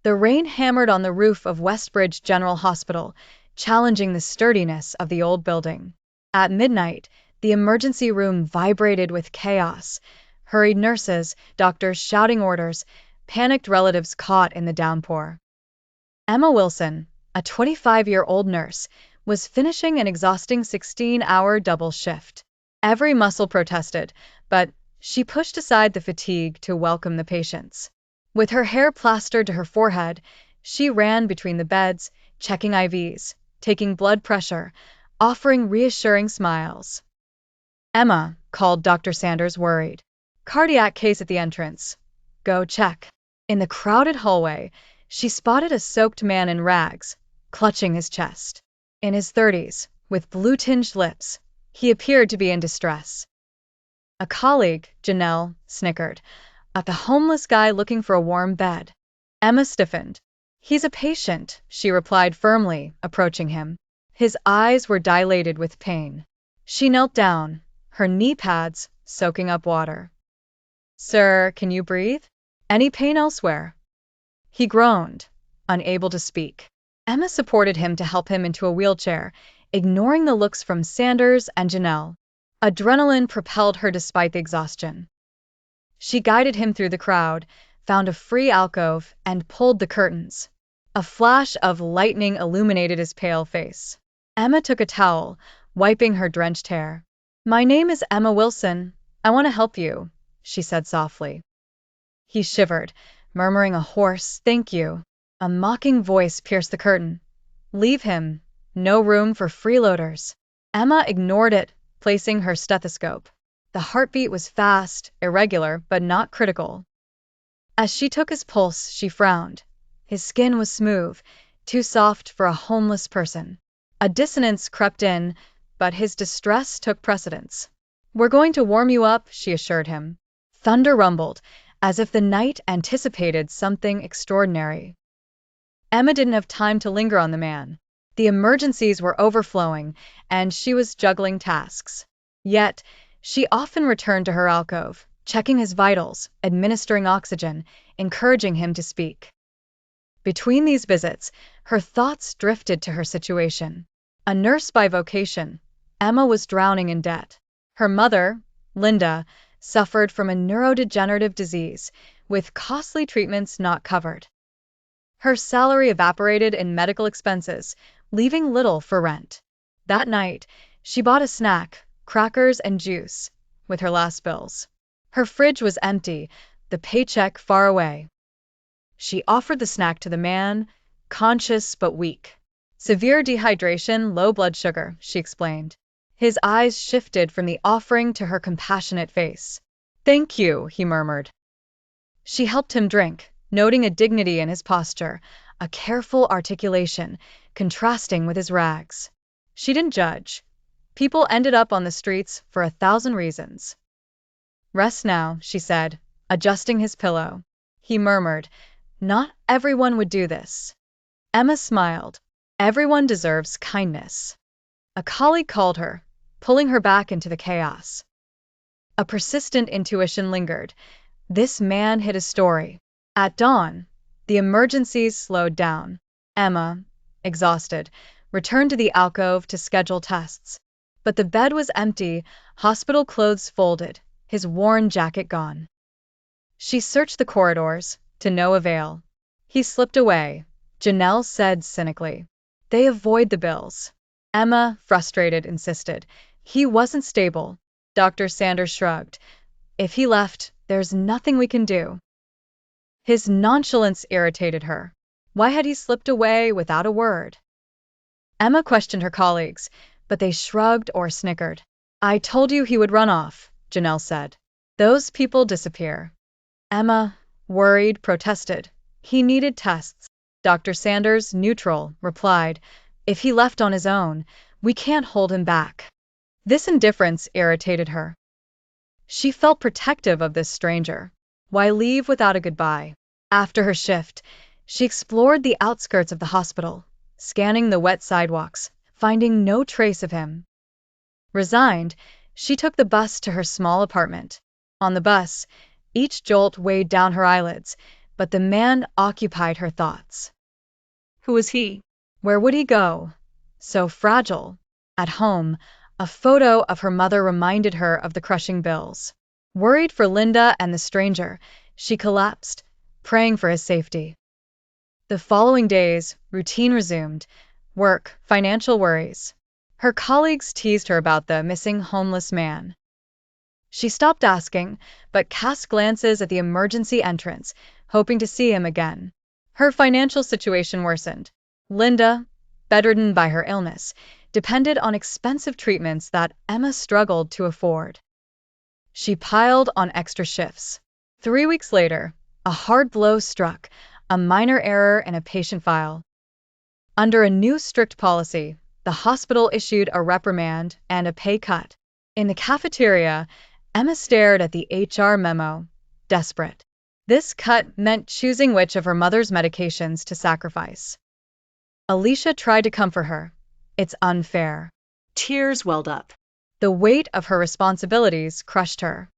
The rain hammered on the roof of Westbridge General Hospital, challenging the sturdiness of the old building. At midnight, the emergency room vibrated with chaos. Hurried nurses, doctors shouting orders, panicked relatives caught in the downpour. Emma Wilson, a 25-year-old nurse, was finishing an exhausting 16-hour double shift. Every muscle protested, but she pushed aside the fatigue to welcome the patients. With her hair plastered to her forehead, she ran between the beds, checking IVs, taking blood pressure, offering reassuring smiles. "Emma," called Dr. Sanders, worried. "Cardiac case at the entrance. Go check." In the crowded hallway, she spotted a soaked man in rags, clutching his chest. In his 30s, with blue-tinged lips, he appeared to be in distress. A colleague, Janelle, snickered. "At the homeless guy looking for a warm bed." Emma stiffened. "He's a patient," she replied firmly, approaching him. His eyes were dilated with pain. She knelt down, her knee pads soaking up water. "Sir, can you breathe? Any pain elsewhere?" He groaned, unable to speak. Emma supported him to help him into a wheelchair, ignoring the looks from Sanders and Janelle. Adrenaline propelled her despite the exhaustion. She guided him through the crowd, found a free alcove, and pulled the curtains. A flash of lightning illuminated his pale face. Emma took a towel, wiping her drenched hair. "My name is Emma Wilson. I want to help you," she said softly. He shivered, murmuring a hoarse, "Thank you." A mocking voice pierced the curtain. "Leave him. No room for freeloaders." Emma ignored it, placing her stethoscope. The heartbeat was fast, irregular, but not critical. As she took his pulse, she frowned. His skin was smooth, too soft for a homeless person. A dissonance crept in, but his distress took precedence. "We're going to warm you up," she assured him. Thunder rumbled, as if the night anticipated something extraordinary. Emma didn't have time to linger on the man. The emergencies were overflowing, and she was juggling tasks. Yet, she often returned to her alcove, checking his vitals, administering oxygen, encouraging him to speak. Between these visits, her thoughts drifted to her situation. A nurse by vocation, Emma was drowning in debt. Her mother, Linda, suffered from a neurodegenerative disease, with costly treatments not covered. Her salary evaporated in medical expenses, leaving little for rent. That night, she bought a snack, crackers and juice, with her last bills. Her fridge was empty, the paycheck far away. She offered the snack to the man, conscious but weak. "Severe dehydration, low blood sugar," she explained. His eyes shifted from the offering to her compassionate face. "Thank you," he murmured. She helped him drink, noting a dignity in his posture, a careful articulation, contrasting with his rags. She didn't judge. People ended up on the streets for 1,000 reasons. "Rest now," she said, adjusting his pillow. He murmured, "Not everyone would do this." Emma smiled. "Everyone deserves kindness." A colleague called her, pulling her back into the chaos. A persistent intuition lingered. This man hid a story. At dawn, the emergencies slowed down. Emma, exhausted, returned to the alcove to schedule tests. But the bed was empty, hospital clothes folded, his worn jacket gone. She searched the corridors, to no avail. He slipped away, Janelle said cynically. "They avoid the bills." Emma, frustrated, insisted. "He wasn't stable." Dr. Sanders shrugged. "If he left, there's nothing we can do." His nonchalance irritated her. Why had he slipped away without a word? Emma questioned her colleagues, but they shrugged or snickered. "I told you he would run off," Janelle said. "Those people disappear." Emma, worried, protested. "He needed tests." Dr. Sanders, neutral, replied, "If he left on his own, we can't hold him back." This indifference irritated her. She felt protective of this stranger. Why leave without a goodbye? After her shift, she explored the outskirts of the hospital, scanning the wet sidewalks, finding no trace of him. Resigned, she took the bus to her small apartment. On the bus, each jolt weighed down her eyelids, but the man occupied her thoughts. Who was he? Where would he go? So fragile. At home, a photo of her mother reminded her of the crushing bills. Worried for Linda and the stranger, she collapsed, praying for his safety. The following days, routine resumed. Work, financial worries. Her colleagues teased her about the missing homeless man. She stopped asking, but cast glances at the emergency entrance, hoping to see him again. Her financial situation worsened. Linda, bedridden by her illness, depended on expensive treatments that Emma struggled to afford. She piled on extra shifts. 3 weeks later, a hard blow struck, a minor error in a patient file. Under a new strict policy, the hospital issued a reprimand and a pay cut. In the cafeteria, Emma stared at the HR memo, desperate. This cut meant choosing which of her mother's medications to sacrifice. Alicia tried to comfort her. It's unfair. Tears welled up. The weight of her responsibilities crushed her.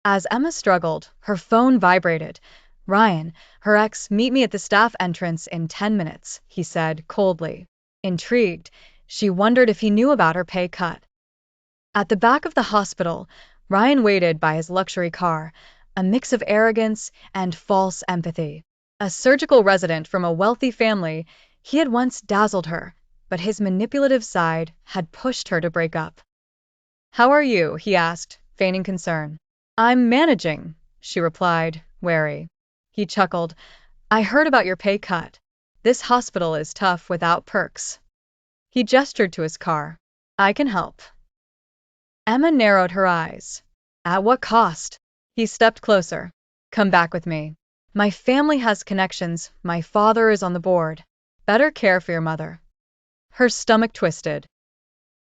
As Emma struggled, her phone vibrated. Ryan, her ex, meet me at the staff entrance in 10 minutes, he said coldly. Intrigued, she wondered if he knew about her pay cut. At the back of the hospital, Ryan waited by his luxury car, a mix of arrogance and false empathy. A surgical resident from a wealthy family, he had once dazzled her, but his manipulative side had pushed her to break up. How are you? He asked, feigning concern. I'm managing, she replied, wary. He chuckled. I heard about your pay cut. This hospital is tough without perks. He gestured to his car. I can help. Emma narrowed her eyes. At what cost? He stepped closer. Come back with me. My family has connections. My father is on the board. Better care for your mother. Her stomach twisted.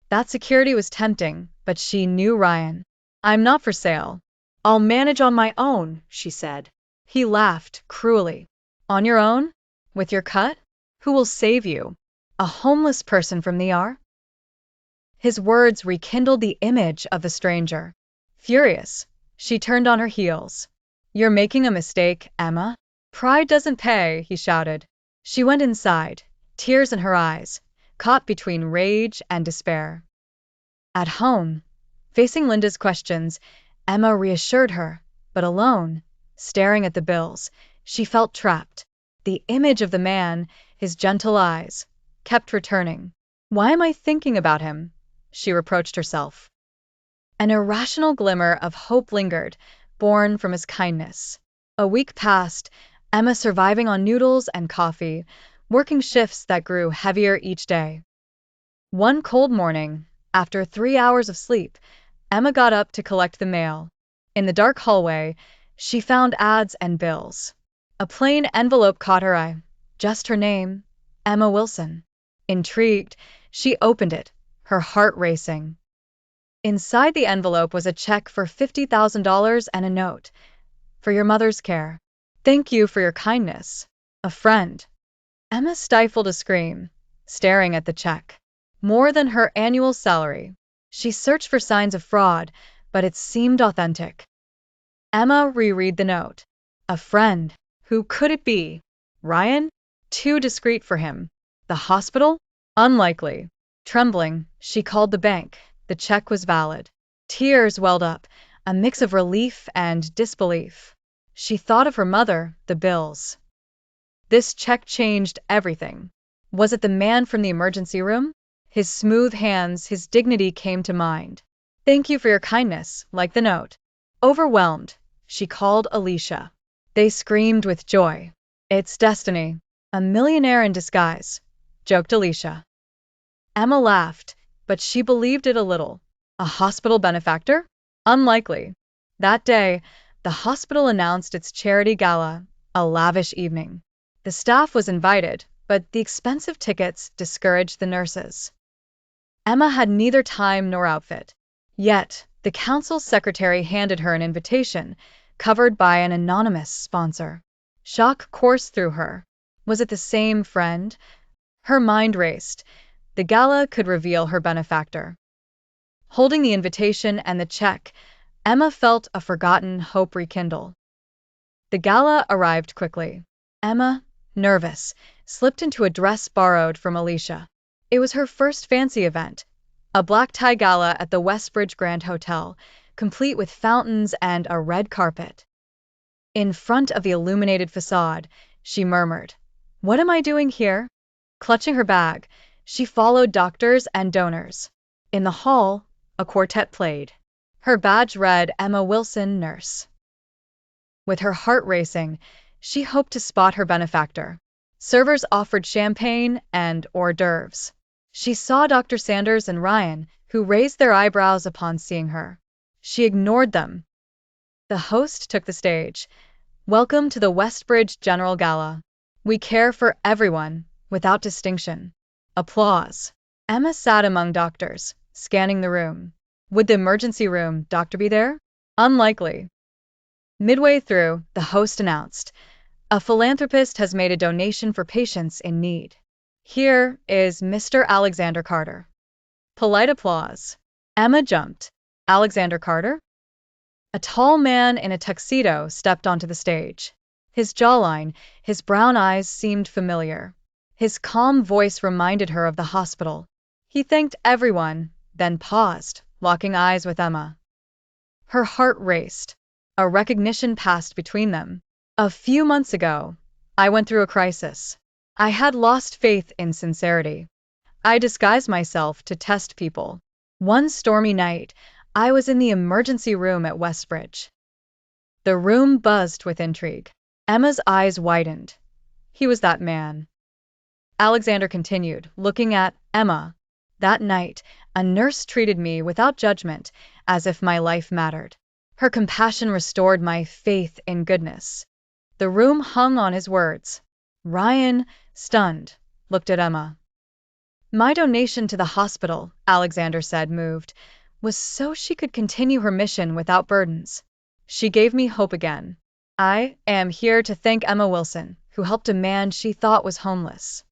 That security was tempting, but she knew Ryan. I'm not for sale. I'll manage on my own, she said. He laughed cruelly. On your own? With your cut? Who will save you? A homeless person from the ER? His words rekindled the image of the stranger. Furious, she turned on her heels. You're making a mistake, Emma. Pride doesn't pay, he shouted. She went inside, tears in her eyes, caught between rage and despair. At home, facing Linda's questions, Emma reassured her, but alone, staring at the bills, she felt trapped. The image of the man, his gentle eyes, kept returning. Why am I thinking about him? She reproached herself. An irrational glimmer of hope lingered, born from his kindness. A week passed, Emma surviving on noodles and coffee, working shifts that grew heavier each day. One cold morning, after 3 hours of sleep, Emma got up to collect the mail. In the dark hallway, she found ads and bills. A plain envelope caught her eye. Just her name, Emma Wilson. Intrigued, she opened it, her heart racing. Inside the envelope was a check for $50,000 and a note. For your mother's care. Thank you for your kindness. A friend. Emma stifled a scream, staring at the check. More than her annual salary. She searched for signs of fraud, but it seemed authentic. Emma reread the note. A friend. Who could it be? Ryan? Too discreet for him. The hospital? Unlikely. Trembling, she called the bank. The check was valid. Tears welled up, a mix of relief and disbelief. She thought of her mother, the bills. This check changed everything. Was it the man from the emergency room? His smooth hands, his dignity came to mind. Thank you for your kindness, like the note. Overwhelmed, she called Alicia. They screamed with joy. It's destiny. A millionaire in disguise, joked Alicia. Emma laughed, but she believed it a little. A hospital benefactor? Unlikely. That day, the hospital announced its charity gala, a lavish evening. The staff was invited, but the expensive tickets discouraged the nurses. Emma had neither time nor outfit. Yet, the council's secretary handed her an invitation, covered by an anonymous sponsor. Shock coursed through her. Was it the same friend? Her mind raced. The gala could reveal her benefactor. Holding the invitation and the check, Emma felt a forgotten hope rekindle. The gala arrived quickly. Emma, nervous, slipped into a dress borrowed from Alicia. It was her first fancy event, a black tie gala at the Westbridge Grand Hotel, complete with fountains and a red carpet. In front of the illuminated facade, she murmured, "What am I doing here?" Clutching her bag, she followed doctors and donors. In the hall, a quartet played. Her badge read Emma Wilson, nurse. With her heart racing, she hoped to spot her benefactor. Servers offered champagne and hors d'oeuvres. She saw Dr. Sanders and Ryan, who raised their eyebrows upon seeing her. She ignored them. The host took the stage. "Welcome to the Westbridge General Gala. We care for everyone, without distinction." Applause. Emma sat among doctors, scanning the room. Would the emergency room doctor be there? Unlikely. Midway through, the host announced, "A philanthropist has made a donation for patients in need. Here is Mr. Alexander Carter." Polite applause. Emma jumped. Alexander Carter? A tall man in a tuxedo stepped onto the stage. His jawline, his brown eyes seemed familiar. His calm voice reminded her of the hospital. He thanked everyone, then paused, locking eyes with Emma. Her heart raced. A recognition passed between them. "A few months ago, I went through a crisis. I had lost faith in sincerity. I disguised myself to test people. One stormy night, I was in the emergency room at Westbridge." The room buzzed with intrigue. Emma's eyes widened. He was that man. Alexander continued, looking at Emma. "That night, a nurse treated me without judgment, as if my life mattered. Her compassion restored my faith in goodness." The room hung on his words. Ryan, stunned, looked at Emma. "My donation to the hospital," Alexander said, moved, "was so she could continue her mission without burdens. She gave me hope again. I am here to thank Emma Wilson, who helped a man she thought was homeless."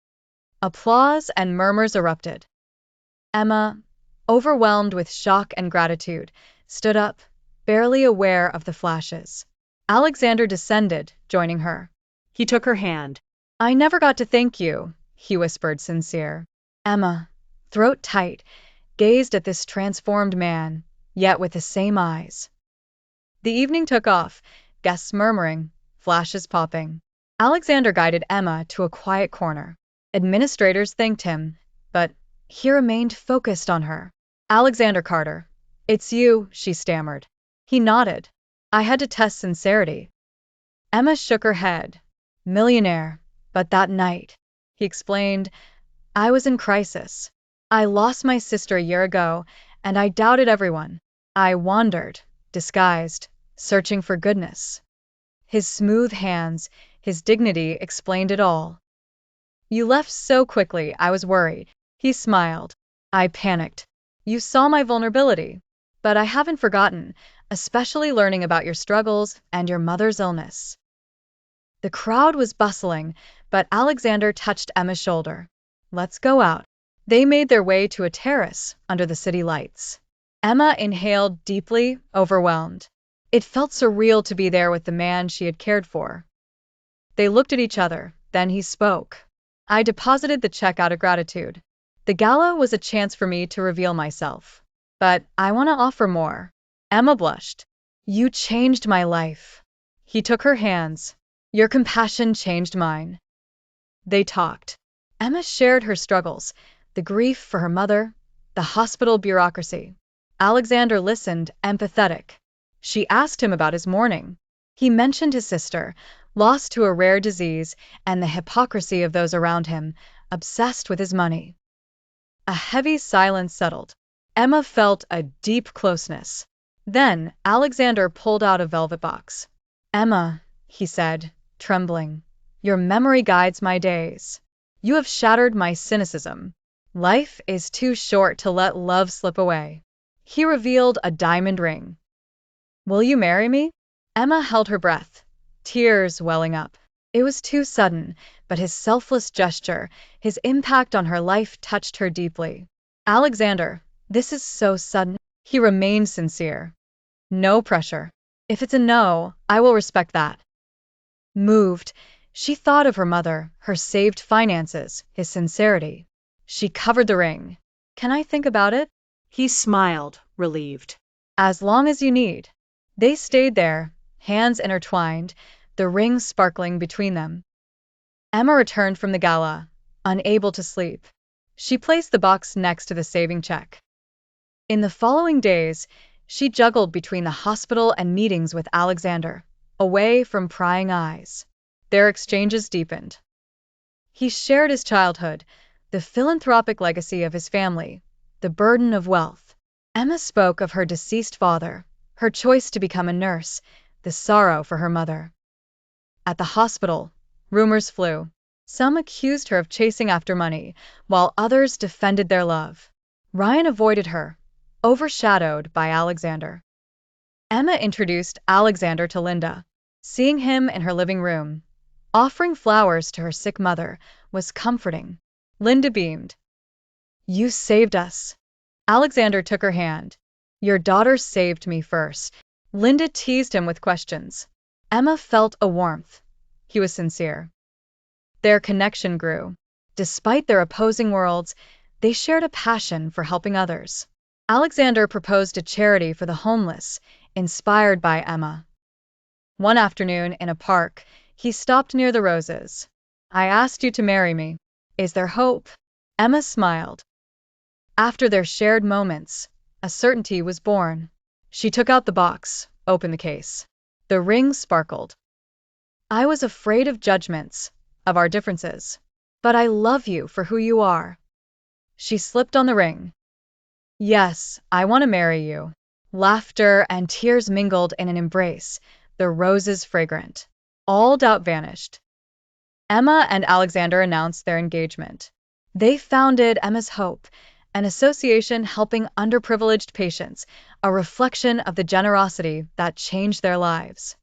Applause and murmurs erupted. Emma, overwhelmed with shock and gratitude, stood up, barely aware of the flashes. Alexander descended, joining her. He took her hand. "I never got to thank you," he whispered, sincere. Emma, throat tight, gazed at this transformed man, yet with the same eyes. The evening took off, guests murmuring, flashes popping. Alexander guided Emma to a quiet corner. Administrators thanked him, but he remained focused on her. "Alexander Carter, it's you," she stammered. He nodded. "I had to test sincerity." Emma shook her head. "Millionaire, but that night," he explained, "I was in crisis. I lost my sister a year ago, and I doubted everyone. I wandered, disguised, searching for goodness." His smooth hands, his dignity explained it all. "You left so quickly, I was worried." He smiled. "I panicked. You saw my vulnerability. But I haven't forgotten, especially learning about your struggles and your mother's illness." The crowd was bustling, but Alexander touched Emma's shoulder. "Let's go out." They made their way to a terrace under the city lights. Emma inhaled deeply, overwhelmed. It felt surreal to be there with the man she had cared for. They looked at each other, then he spoke. "I deposited the check out of gratitude. The gala was a chance for me to reveal myself. But I want to offer more." Emma blushed. "You changed my life." He took her hands. "Your compassion changed mine." They talked. Emma shared her struggles, the grief for her mother, the hospital bureaucracy. Alexander listened, empathetic. She asked him about his mourning. He mentioned his sister, lost to a rare disease, and the hypocrisy of those around him, obsessed with his money. A heavy silence settled. Emma felt a deep closeness. Then Alexander pulled out a velvet box. "Emma," he said, trembling, "your memory guides my days. You have shattered my cynicism. Life is too short to let love slip away." He revealed a diamond ring. "Will you marry me?" Emma held her breath, tears welling up. It was too sudden, but his selfless gesture, his impact on her life touched her deeply. "Alexander, this is so sudden." He remained sincere. "No pressure. If it's a no, I will respect that." Moved, she thought of her mother, her saved finances, his sincerity. She covered the ring. Can I think about it? He smiled, relieved. As long as you need. They stayed there, hands intertwined, the ring sparkling between them. Emma returned from the gala, unable to sleep. She placed the box next to the saving check. In the following days, she juggled between the hospital and meetings with Alexander, away from prying eyes. Their exchanges deepened. He shared his childhood, the philanthropic legacy of his family, the burden of wealth. Emma spoke of her deceased father, her choice to become a nurse, the sorrow for her mother. At the hospital, rumors flew. Some accused her of chasing after money, while others defended their love. Ryan avoided her, overshadowed by Alexander. Emma introduced Alexander to Linda. Seeing him in her living room, offering flowers to her sick mother, was comforting. Linda beamed. You saved us. Alexander took her hand. Your daughter saved me first. Linda teased him with questions. Emma felt a warmth. He was sincere. Their connection grew. Despite their opposing worlds, they shared a passion for helping others. Alexander proposed a charity for the homeless, inspired by Emma. One afternoon in a park, he stopped near the roses. I asked you to marry me. Is there hope? Emma smiled. After their shared moments, a certainty was born. She took out the box, opened the case. The ring sparkled. I was afraid of judgments, of our differences. But I love you for who you are. She slipped on the ring. Yes, I want to marry you. Laughter and tears mingled in an embrace, the roses fragrant. All doubt vanished. Emma and Alexander announced their engagement. They founded Emma's Hope, an association helping underprivileged patients, a reflection of the generosity that changed their lives.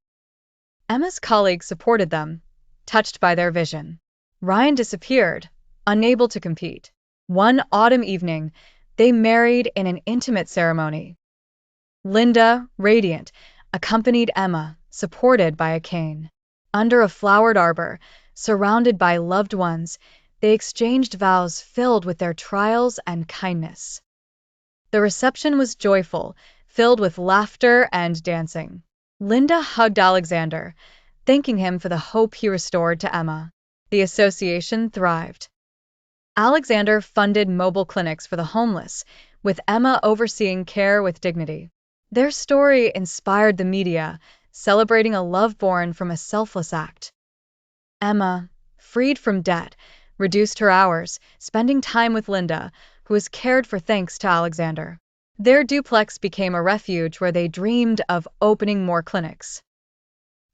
Emma's colleagues supported them, touched by their vision. Ryan disappeared, unable to compete. One autumn evening, they married in an intimate ceremony. Linda, radiant, accompanied Emma, supported by a cane. Under a flowered arbor, surrounded by loved ones, they exchanged vows filled with their trials and kindness. The reception was joyful, filled with laughter and dancing. Linda hugged Alexander, thanking him for the hope he restored to Emma. The association thrived. Alexander funded mobile clinics for the homeless, with Emma overseeing care with dignity. Their story inspired the media, celebrating a love born from a selfless act. Emma, freed from debt, reduced her hours, spending time with Linda, who was cared for thanks to Alexander. Their duplex became a refuge where they dreamed of opening more clinics.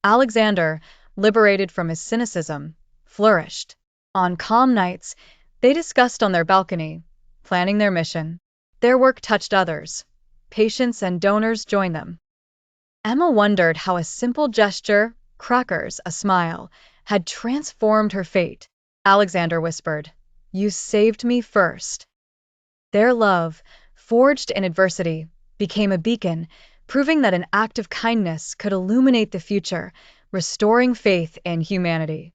Alexander, liberated from his cynicism, flourished. On calm nights, they discussed on their balcony, planning their mission. Their work touched others. Patients and donors joined them. Emma wondered how a simple gesture, crackers, a smile, had transformed her fate. Alexander whispered, You saved me first. Their love, forged in adversity, became a beacon, proving that an act of kindness could illuminate the future, restoring faith in humanity.